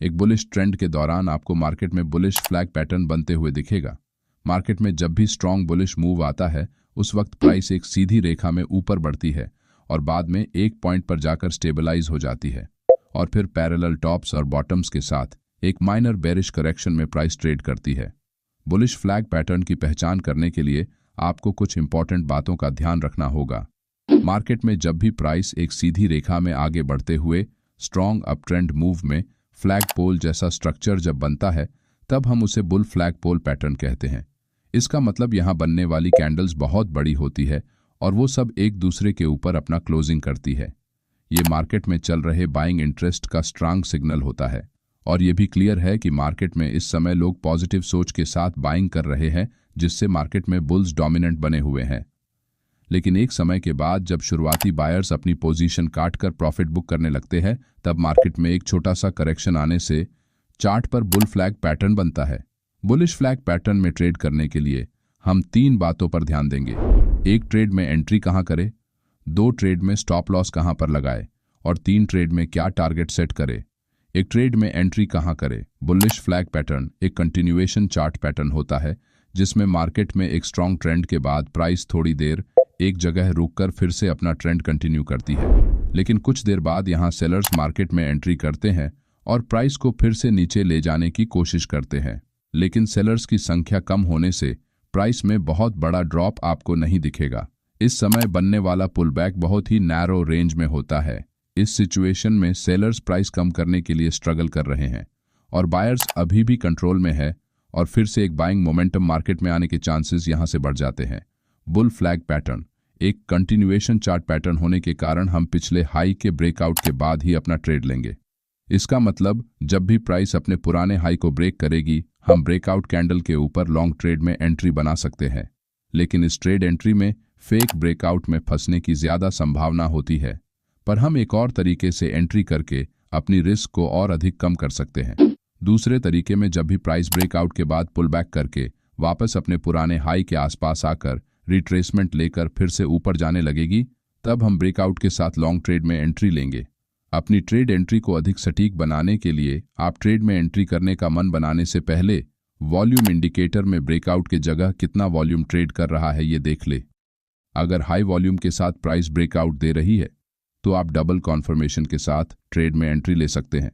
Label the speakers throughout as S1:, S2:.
S1: एक bullish trend के दौरान आपको मार्केट में बुलिश फ्लैग पैटर्न बनते हुए दिखेगा। मार्केट में जब भी स्ट्रॉन्ग बुलिश मूव आता है उस वक्त प्राइस एक सीधी रेखा में ऊपर बढ़ती है और बाद में एक पॉइंट पर जाकर स्टेबलाइज हो जाती है और फिर पैरेलल टॉप्स और बॉटम्स के साथ एक माइनर बेरिश करेक्शन में प्राइस ट्रेड करती है। बुलिश फ्लैग पैटर्न की पहचान करने के लिए आपको कुछ इंपॉर्टेंट बातों का ध्यान रखना होगा। मार्केट में जब भी प्राइस एक सीधी रेखा में आगे बढ़ते हुए स्ट्रॉन्ग अप ट्रेंड मूव में फ्लैग पोल जैसा स्ट्रक्चर जब बनता है तब हम उसे बुल फ्लैग पोल पैटर्न कहते हैं। इसका मतलब यहाँ बनने वाली कैंडल्स बहुत बड़ी होती है और वो सब एक दूसरे के ऊपर अपना क्लोजिंग करती है। ये मार्केट में चल रहे बाइंग इंटरेस्ट का स्ट्रांग सिग्नल होता है और ये भी क्लियर है कि मार्केट में इस समय लोग पॉजिटिव सोच के साथ बाइंग कर रहे हैं जिससे मार्केट में बुल्स डोमिनेंट बने हुए हैं। लेकिन एक समय के बाद जब शुरुआती बायर्स अपनी पोजीशन काटकर प्रॉफिट बुक करने लगते हैं तब मार्केट में एक छोटा सा करेक्शन आने से चार्ट पर बुल फ्लैग पैटर्न बनता है। बुलिश फ्लैग पैटर्न में ट्रेड करने के लिए हम 3 बातों पर ध्यान देंगे। 1 ट्रेड में एंट्री कहां करें, 2 ट्रेड में स्टॉप लॉस कहां पर लगाए और 3 ट्रेड में क्या टारगेट सेट करे। एक ट्रेड में एंट्री कहां करें। बुलिश फ्लैग पैटर्न एक कंटिन्यूएशन चार्ट पैटर्न होता है जिसमें मार्केट में एक स्ट्रॉन्ग ट्रेंड के बाद प्राइस थोड़ी देर एक जगह रुककर फिर से अपना ट्रेंड कंटिन्यू करती है। लेकिन कुछ देर बाद यहां सेलर्स मार्केट में एंट्री करते हैं और प्राइस को फिर से नीचे ले जाने की कोशिश करते हैं। लेकिन सेलर्स की संख्या कम होने से प्राइस में बहुत बड़ा ड्रॉप आपको नहीं दिखेगा। इस समय बनने वाला पुलबैक बहुत ही नैरो रेंज में होता है। इस सिचुएशन में सेलर्स प्राइस कम करने के लिए स्ट्रगल कर रहे हैं और बायर्स अभी भी कंट्रोल में है और फिर से एक बाइंग मोमेंटम मार्केट में आने के चांसेस यहां से बढ़ जाते हैं। बुल फ्लैग पैटर्न एक कंटिन्यूएशन चार्ट पैटर्न होने के कारण हम पिछले हाई के ब्रेकआउट के बाद ही अपना ट्रेड लेंगे। इसका मतलब जब भी प्राइस अपने पुराने हाई को ब्रेक करेगी हम ब्रेकआउट कैंडल के ऊपर लॉन्ग ट्रेड में एंट्री बना सकते हैं। लेकिन इस ट्रेड एंट्री में फेक ब्रेकआउट में फंसने की ज्यादा संभावना होती है, पर हम एक और तरीके से एंट्री करके अपनी रिस्क को और अधिक कम कर सकते हैं। दूसरे तरीके में जब भी प्राइस ब्रेकआउट के बाद पुल बैक करके वापस अपने पुराने हाई के आसपास आकर रिट्रेसमेंट लेकर फिर से ऊपर जाने लगेगी तब हम ब्रेकआउट के साथ लॉन्ग ट्रेड में एंट्री लेंगे। अपनी ट्रेड एंट्री को अधिक सटीक बनाने के लिए आप ट्रेड में एंट्री करने का मन बनाने से पहले वॉल्यूम इंडिकेटर में ब्रेकआउट के जगह कितना वॉल्यूम ट्रेड कर रहा है ये देख ले। अगर हाई वॉल्यूम के साथ प्राइस ब्रेकआउट दे रही है तो आप डबल कॉन्फर्मेशन के साथ ट्रेड में एंट्री ले सकते हैं।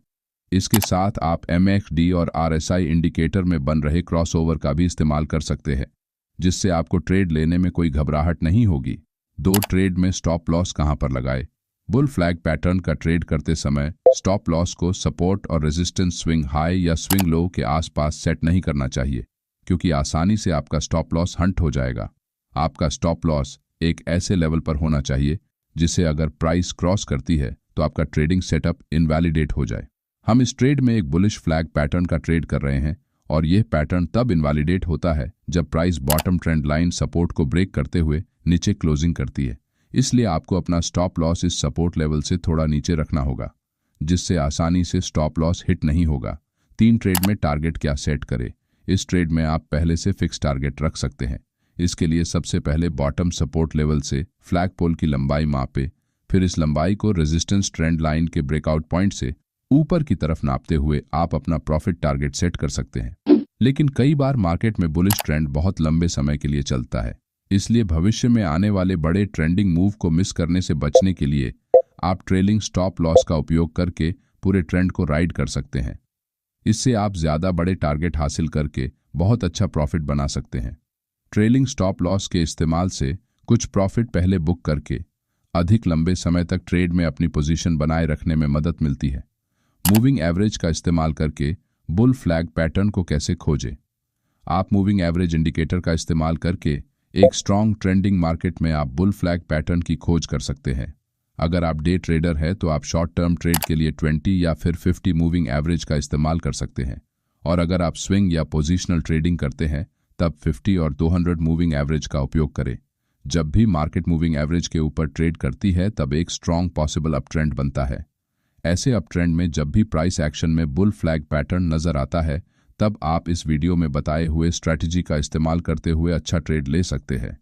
S1: इसके साथ आप MACD और RSI इंडिकेटर में बन रहे क्रॉसओवर का भी इस्तेमाल कर सकते हैं जिससे आपको ट्रेड लेने में कोई घबराहट नहीं होगी। 2 ट्रेड में स्टॉप लॉस कहां पर लगाए। बुल फ्लैग पैटर्न का ट्रेड करते समय स्टॉप लॉस को सपोर्ट और रेजिस्टेंस स्विंग हाई या स्विंग लो के आसपास सेट नहीं करना चाहिए क्योंकि आसानी से आपका स्टॉप लॉस हंट हो जाएगा। आपका स्टॉप लॉस एक ऐसे लेवल पर होना चाहिए जिसे अगर प्राइस क्रॉस करती है तो आपका ट्रेडिंग सेटअप इनवैलिडेट हो जाए। हम इस ट्रेड में एक बुलिश फ्लैग पैटर्न का ट्रेड कर रहे हैं और यह पैटर्न तब इनवैलिडेट होता है जब price bottom trend line support को ब्रेक करते हुए नीचे क्लोजिंग करती है। इसलिए आपको अपना स्टॉप लॉस इस सपोर्ट लेवल से थोड़ा नीचे रखना होगा जिससे आसानी से स्टॉप लॉस हिट नहीं होगा। 3 ट्रेड में टारगेट क्या सेट करें। इस ट्रेड में आप पहले से फिक्स टारगेट रख सकते हैं। इसके लिए सबसे पहले बॉटम सपोर्ट लेवल से फ्लैग पोल की लंबाई मापे, फिर इस लंबाई को रेजिस्टेंस ट्रेंड लाइन के ब्रेकआउट पॉइंट से ऊपर की तरफ नापते हुए आप अपना प्रॉफिट टारगेट सेट कर सकते हैं। लेकिन कई बार मार्केट में बुलिश ट्रेंड बहुत लंबे समय के लिए चलता है, इसलिए भविष्य में आने वाले बड़े ट्रेंडिंग मूव को मिस करने से बचने के लिए आप ट्रेलिंग स्टॉप लॉस का उपयोग करके पूरे ट्रेंड को राइड कर सकते हैं। इससे आप ज्यादा बड़े टारगेट हासिल करके बहुत अच्छा प्रॉफिट बना सकते हैं। ट्रेलिंग स्टॉप लॉस के इस्तेमाल से कुछ प्रॉफिट पहले बुक करके अधिक लंबे समय तक ट्रेड में अपनी पोजीशन बनाए रखने में मदद मिलती है। मूविंग एवरेज का इस्तेमाल करके बुल फ्लैग पैटर्न को कैसे खोजें। आप मूविंग एवरेज इंडिकेटर का इस्तेमाल करके एक स्ट्रॉन्ग ट्रेंडिंग मार्केट में आप बुल फ्लैग पैटर्न की खोज कर सकते हैं। अगर आप डे ट्रेडर हैं तो आप शॉर्ट टर्म ट्रेड के लिए 20 या फिर 50 मूविंग एवरेज का इस्तेमाल कर सकते हैं और अगर आप स्विंग या पोजिशनल ट्रेडिंग करते हैं तब 50 और 200 मूविंग एवरेज का उपयोग करें। जब भी मार्केट मूविंग एवरेज के ऊपर ट्रेड करती है तब एक स्ट्रॉन्ग पॉसिबल अप ट्रेंड बनता है। ऐसे अप ट्रेंड में जब भी प्राइस एक्शन में बुल फ्लैग पैटर्न नजर आता है तब आप इस वीडियो में बताए हुए स्ट्रैटेजी का इस्तेमाल करते हुए अच्छा ट्रेड ले सकते हैं।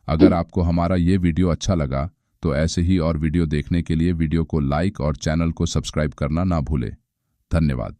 S1: अगर आपको हमारा ये वीडियो अच्छा लगा तो ऐसे ही और वीडियो देखने के लिए वीडियो को लाइक और चैनल को सब्सक्राइब करना ना भूलें। धन्यवाद।